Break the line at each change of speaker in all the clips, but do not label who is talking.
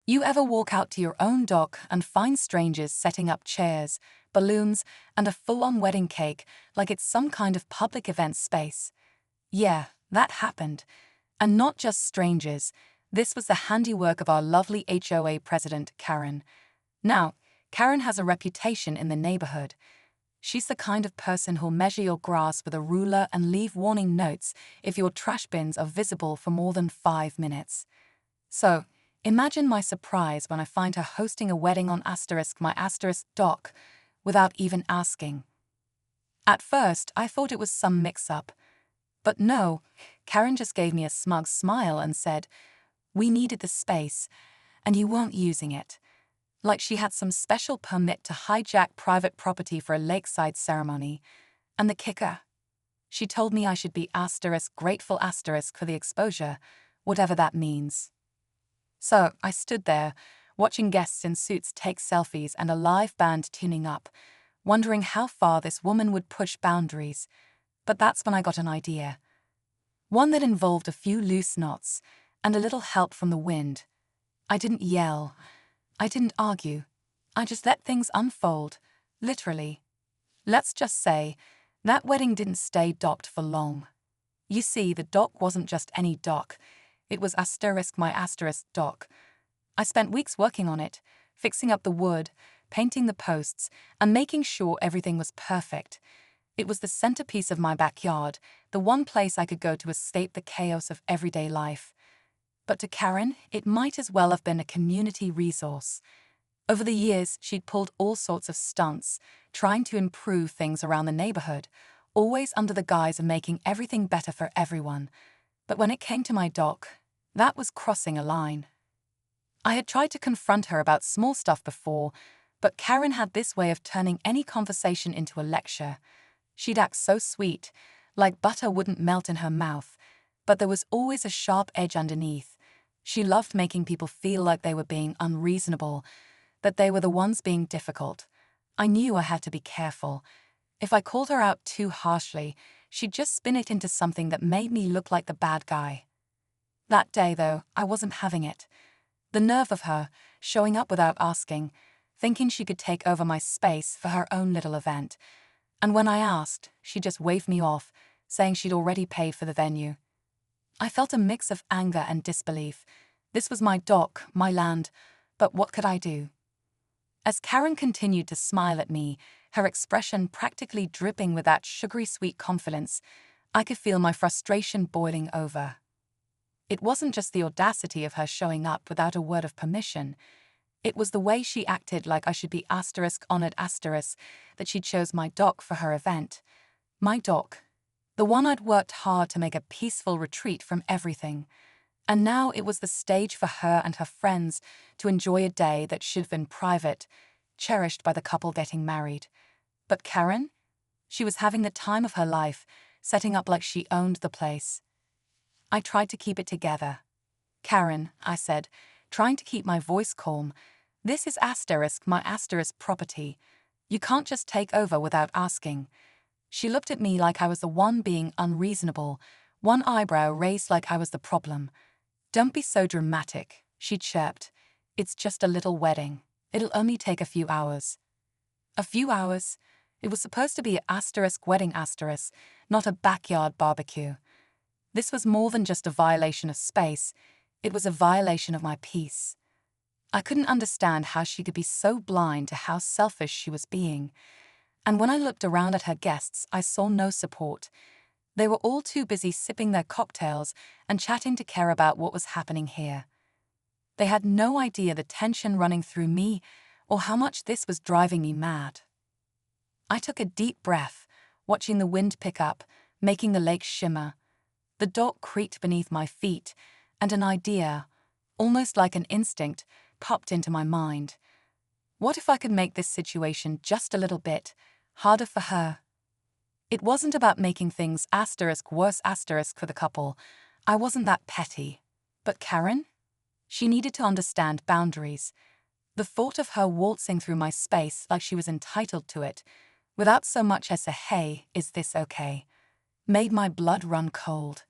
You ever walk out to your own dock and find strangers setting up chairs, balloons, and a full-on wedding cake like it's some kind of public event space? Yeah, that happened. And not just strangers. This was the handiwork of our lovely HOA president, Karen. Now, Karen has a reputation in the neighborhood. She's the kind of person who'll measure your grass with a ruler and leave warning notes if your trash bins are visible for more than 5 minutes. So, imagine my surprise when I find her hosting a wedding on my dock without even asking. At first, I thought it was some mix-up. But no, Karen just gave me a smug smile and said, "We needed the space, and you weren't using it." Like she had some special permit to hijack private property for a lakeside ceremony. And the kicker? She told me I should be grateful for the exposure, whatever that means. So I stood there, watching guests in suits take selfies and a live band tuning up, wondering how far this woman would push boundaries. But that's when I got an idea. One that involved a few loose knots and a little help from the wind. I didn't yell. I didn't argue. I just let things unfold, literally. Let's just say, that wedding didn't stay docked for long. You see, the dock wasn't just any dock. It was my dock. I spent weeks working on it, fixing up the wood, painting the posts, and making sure everything was perfect. It was the centerpiece of my backyard, the one place I could go to escape the chaos of everyday life. But to Karen, it might as well have been a community resource. Over the years, she'd pulled all sorts of stunts, trying to improve things around the neighborhood, always under the guise of making everything better for everyone. But when it came to my dock, that was crossing a line. I had tried to confront her about small stuff before, but Karen had this way of turning any conversation into a lecture. She'd act so sweet, like butter wouldn't melt in her mouth, but there was always a sharp edge underneath. She loved making people feel like they were being unreasonable, that they were the ones being difficult. I knew I had to be careful. If I called her out too harshly, she'd just spin it into something that made me look like the bad guy. That day, though, I wasn't having it. The nerve of her, showing up without asking, thinking she could take over my space for her own little event. And when I asked, she just waved me off, saying she'd already paid for the venue. I felt a mix of anger and disbelief. This was my dock, my land, but what could I do? As Karen continued to smile at me, her expression practically dripping with that sugary sweet confidence, I could feel my frustration boiling over. It wasn't just the audacity of her showing up without a word of permission. It was the way she acted like I should be honored that she chose my dock for her event. My dock. The one I'd worked hard to make a peaceful retreat from everything. And now it was the stage for her and her friends to enjoy a day that should have been private, cherished by the couple getting married. But Karen? She was having the time of her life, setting up like she owned the place. I tried to keep it together. "Karen," I said, trying to keep my voice calm, "this is my property. You can't just take over without asking." She looked at me like I was the one being unreasonable, one eyebrow raised like I was the problem. "Don't be so dramatic," she chirped. "It's just a little wedding. It'll only take a few hours." A few hours? It was supposed to be a wedding not a backyard barbecue. This was more than just a violation of space. It was a violation of my peace. I couldn't understand how she could be so blind to how selfish she was being. And when I looked around at her guests, I saw no support. They were all too busy sipping their cocktails and chatting to care about what was happening here. They had no idea the tension running through me or how much this was driving me mad. I took a deep breath, watching the wind pick up, making the lake shimmer. The dock creaked beneath my feet, and an idea, almost like an instinct, popped into my mind. What if I could make this situation just a little bit harder for her? It wasn't about making things worse for the couple. I wasn't that petty. But Karen? She needed to understand boundaries. The thought of her waltzing through my space like she was entitled to it, without so much as a "Hey, is this okay?" made my blood run cold.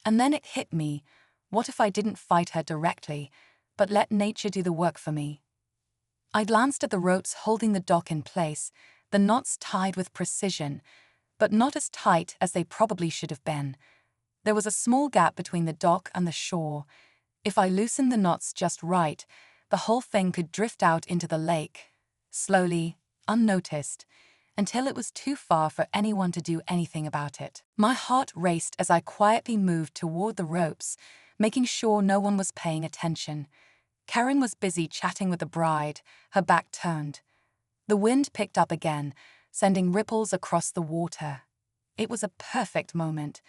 And then it hit me. What if I didn't fight her directly, but let nature do the work for me. I glanced at the ropes holding the dock in place, the knots tied with precision, but not as tight as they probably should have been. There was a small gap between the dock and the shore. If I loosened the knots just right, the whole thing could drift out into the lake, slowly, unnoticed, until it was too far for anyone to do anything about it. My heart raced as I quietly moved toward the ropes, making sure no one was paying attention. Karen was busy chatting with the bride, her back turned. The wind picked up again, sending ripples across the water. It was a perfect moment.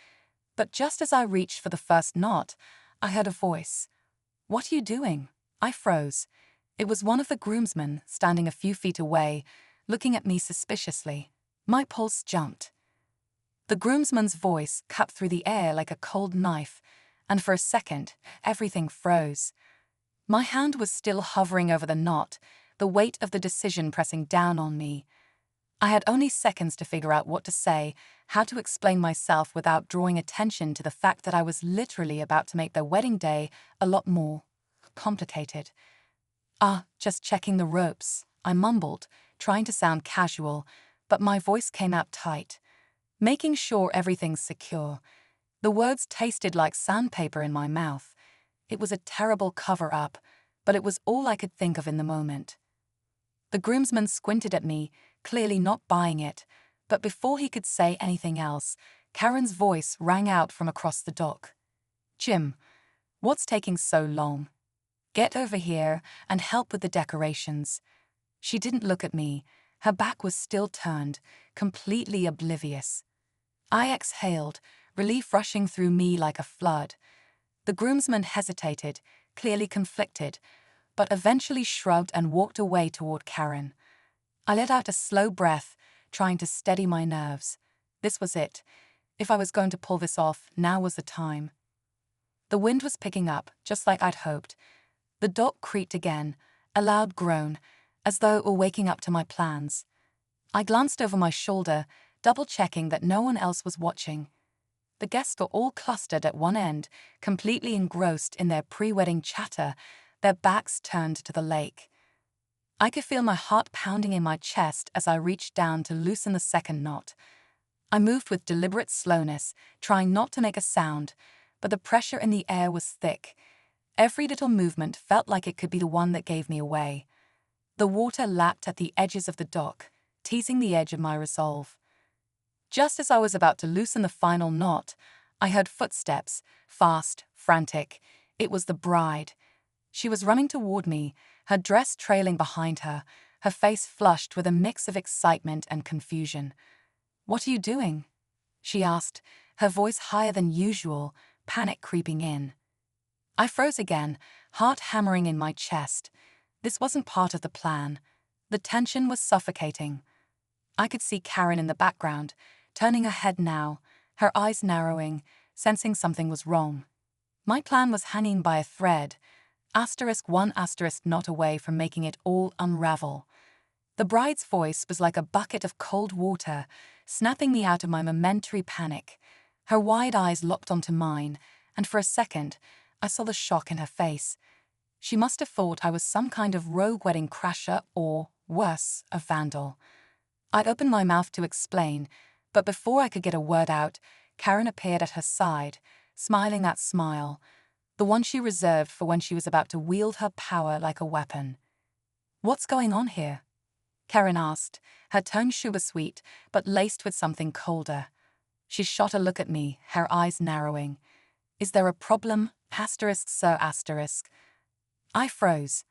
But just as I reached for the first knot, I heard a voice. "What are you doing?" I froze. It was one of the groomsmen, standing a few feet away, looking at me suspiciously. My pulse jumped. The groomsman's voice cut through the air like a cold knife, and for a second, everything froze. My hand was still hovering over the knot, the weight of the decision pressing down on me. I had only seconds to figure out what to say, how to explain myself without drawing attention to the fact that I was literally about to make their wedding day a lot more complicated. Just checking the ropes," I mumbled, trying to sound casual, but my voice came out tight. "Making sure everything's secure." The words tasted like sandpaper in my mouth. It was a terrible cover-up, but it was all I could think of in the moment. The groomsman squinted at me, clearly not buying it, but before he could say anything else, Karen's voice rang out from across the dock. "Jim, what's taking so long? Get over here and help with the decorations." She didn't look at me. Her back was still turned, completely oblivious. I exhaled, relief rushing through me like a flood. The groomsman hesitated, clearly conflicted, but eventually shrugged and walked away toward Karen. I let out a slow breath, trying to steady my nerves. This was it. If I was going to pull this off, now was the time. The wind was picking up, just like I'd hoped. The dock creaked again, a loud groan, as though it were waking up to my plans. I glanced over my shoulder, double-checking that no one else was watching. The guests were all clustered at one end, completely engrossed in their pre-wedding chatter, their backs turned to the lake. I could feel my heart pounding in my chest as I reached down to loosen the second knot. I moved with deliberate slowness, trying not to make a sound, but the pressure in the air was thick. Every little movement felt like it could be the one that gave me away. The water lapped at the edges of the dock, teasing the edge of my resolve. Just as I was about to loosen the final knot, I heard footsteps, fast, frantic. It was the bride. She was running toward me, her dress trailing behind her, her face flushed with a mix of excitement and confusion. "What are you doing?" she asked, her voice higher than usual, panic creeping in. I froze again, heart hammering in my chest. This wasn't part of the plan. The tension was suffocating. I could see Karen in the background, turning her head now, her eyes narrowing, sensing something was wrong. My plan was hanging by a thread, *1 not away from making it all unravel. The bride's voice was like a bucket of cold water, snapping me out of my momentary panic. Her wide eyes locked onto mine, and for a second, I saw the shock in her face. She must have thought I was some kind of rogue wedding crasher or, worse, a vandal. I'd opened my mouth to explain, but before I could get a word out, Karen appeared at her side, smiling that smile, the one she reserved for when she was about to wield her power like a weapon. "What's going on here?" Karen asked, her tone sugar-sweet, but laced with something colder. She shot a look at me, her eyes narrowing. "Is there a problem? Sir. I froze.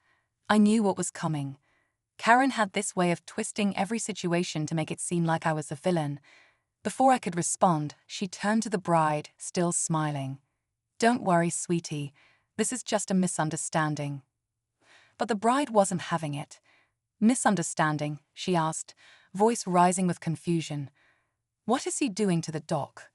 I knew what was coming. Karen had this way of twisting every situation to make it seem like I was the villain. Before I could respond, she turned to the bride, still smiling. "Don't worry, sweetie. This is just a misunderstanding." But the bride wasn't having it. "Misunderstanding?" she asked, voice rising with confusion. "What is he doing to the dock?"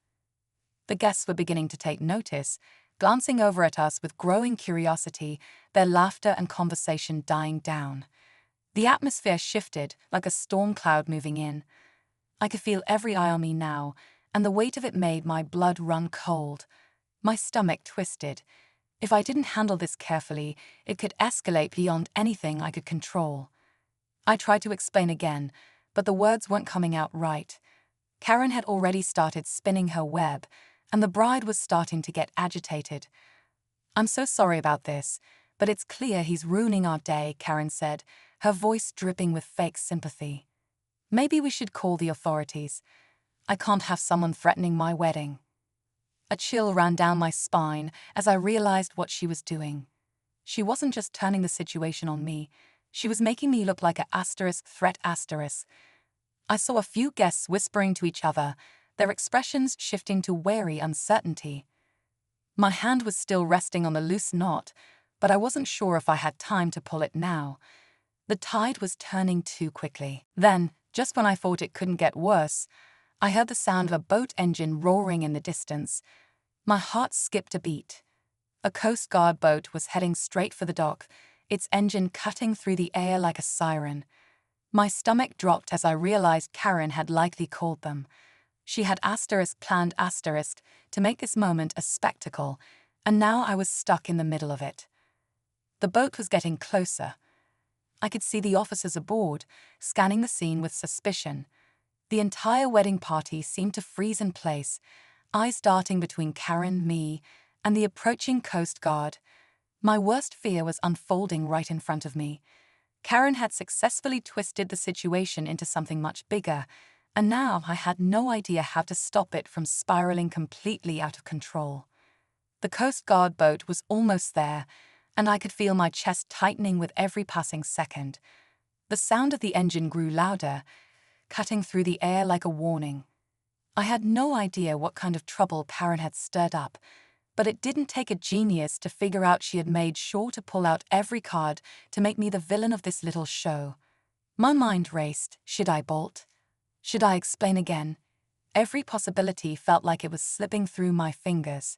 The guests were beginning to take notice, glancing over at us with growing curiosity, their laughter and conversation dying down. The atmosphere shifted, like a storm cloud moving in. I could feel every eye on me now, and the weight of it made my blood run cold. My stomach twisted. If I didn't handle this carefully, it could escalate beyond anything I could control. I tried to explain again, but the words weren't coming out right. Karen had already started spinning her web, and the bride was starting to get agitated. "I'm so sorry about this, but it's clear he's ruining our day," Karen said, her voice dripping with fake sympathy. "Maybe we should call the authorities. I can't have someone threatening my wedding." A chill ran down my spine as I realized what she was doing. She wasn't just turning the situation on me, she was making me look like a threat. I saw a few guests whispering to each other, their expressions shifting to wary uncertainty. My hand was still resting on the loose knot, but I wasn't sure if I had time to pull it now. The tide was turning too quickly. Then, just when I thought it couldn't get worse, I heard the sound of a boat engine roaring in the distance. My heart skipped a beat. A Coast Guard boat was heading straight for the dock, its engine cutting through the air like a siren. My stomach dropped as I realized Karen had likely called them. She had planned to make this moment a spectacle, and now I was stuck in the middle of it. The boat was getting closer. I could see the officers aboard, scanning the scene with suspicion. The entire wedding party seemed to freeze in place, eyes darting between Karen, me, and the approaching Coast Guard. My worst fear was unfolding right in front of me. Karen had successfully twisted the situation into something much bigger, and now I had no idea how to stop it from spiraling completely out of control. The Coast Guard boat was almost there, and I could feel my chest tightening with every passing second. The sound of the engine grew louder, cutting through the air like a warning. I had no idea what kind of trouble Karen had stirred up, but it didn't take a genius to figure out she had made sure to pull out every card to make me the villain of this little show. My mind raced. Should I bolt? Should I explain again? Every possibility felt like it was slipping through my fingers.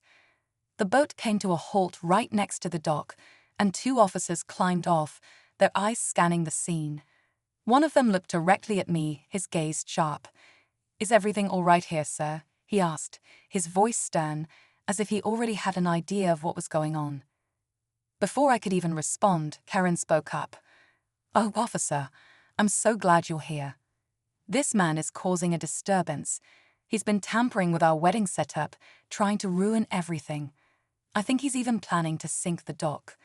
The boat came to a halt right next to the dock, and two officers climbed off, their eyes scanning the scene. One of them looked directly at me, his gaze sharp. "Is everything all right here, sir?" he asked, his voice stern, as if he already had an idea of what was going on. Before I could even respond, Karen spoke up. "Oh, officer, I'm so glad you're here. This man is causing a disturbance. He's been tampering with our wedding setup, trying to ruin everything. I think he's even planning to sink the dock."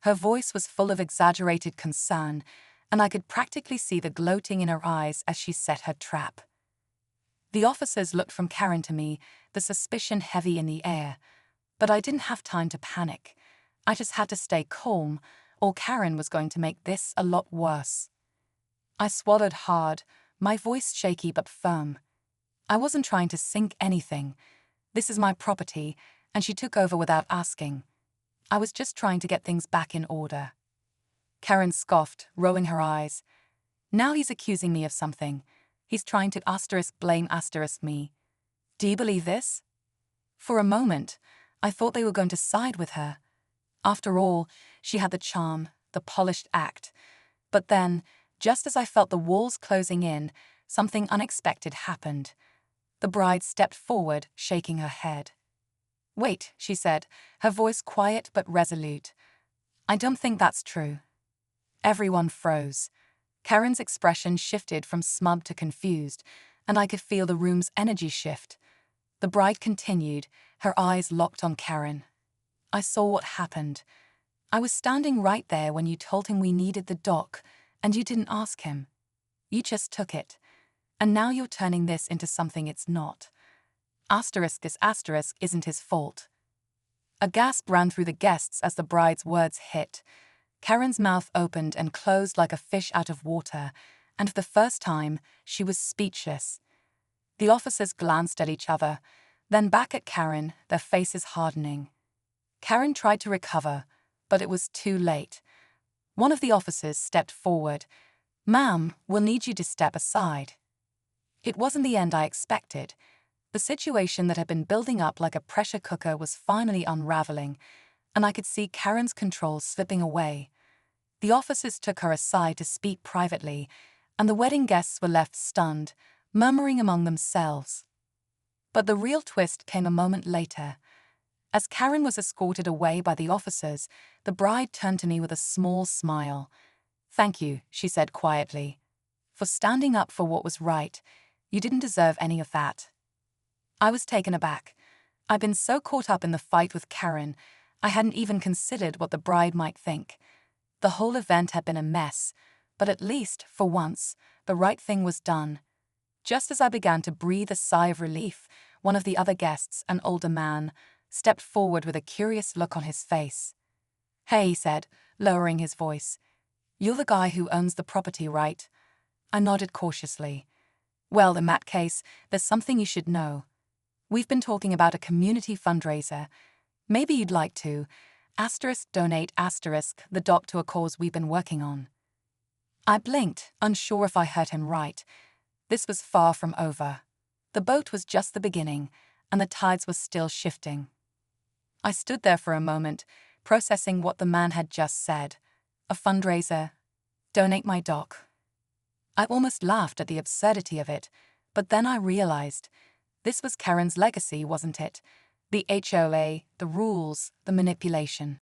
Her voice was full of exaggerated concern, and I could practically see the gloating in her eyes as she set her trap. The officers looked from Karen to me, the suspicion heavy in the air. But I didn't have time to panic. I just had to stay calm, or Karen was going to make this a lot worse. I swallowed hard, my voice shaky but firm. I wasn't trying to sink anything. This is my property, and she took over without asking. I was just trying to get things back in order. Karen scoffed, rolling her eyes. "Now he's accusing me of something. He's trying to blame me. Do you believe this?" For a moment, I thought they were going to side with her. After all, she had the charm, the polished act. But then, just as I felt the walls closing in, something unexpected happened. The bride stepped forward, shaking her head. "Wait," she said, her voice quiet but resolute. "I don't think that's true." Everyone froze. Karen's expression shifted from smug to confused, and I could feel the room's energy shift. The bride continued, her eyes locked on Karen. "I saw what happened. I was standing right there when you told him we needed the dock, and you didn't ask him. You just took it. And now you're turning this into something it's not. This asterisk isn't his fault." A gasp ran through the guests as the bride's words hit. Karen's mouth opened and closed like a fish out of water, and for the first time, she was speechless. The officers glanced at each other, then back at Karen, their faces hardening. Karen tried to recover, but it was too late. One of the officers stepped forward. "Ma'am, we'll need you to step aside." It wasn't the end I expected. The situation that had been building up like a pressure cooker was finally unraveling, and I could see Karen's control slipping away. The officers took her aside to speak privately, and the wedding guests were left stunned, murmuring among themselves. But the real twist came a moment later. As Karen was escorted away by the officers, the bride turned to me with a small smile. "Thank you," she said quietly, "for standing up for what was right. You didn't deserve any of that." I was taken aback. I'd been so caught up in the fight with Karen, I hadn't even considered what the bride might think. The whole event had been a mess, but at least, for once, the right thing was done. Just as I began to breathe a sigh of relief, one of the other guests, an older man, stepped forward with a curious look on his face. "Hey," he said, lowering his voice. "You're the guy who owns the property, right?" I nodded cautiously. "Well, in that case, there's something you should know. We've been talking about a community fundraiser. Maybe you'd like to donate the dock to a cause we've been working on." I blinked, unsure if I heard him right. This was far from over. The boat was just the beginning, and the tides were still shifting. I stood there for a moment, processing what the man had just said. A fundraiser. Donate my dock. I almost laughed at the absurdity of it, but then I realized this was Karen's legacy, wasn't it? The HOA, the rules, the manipulation.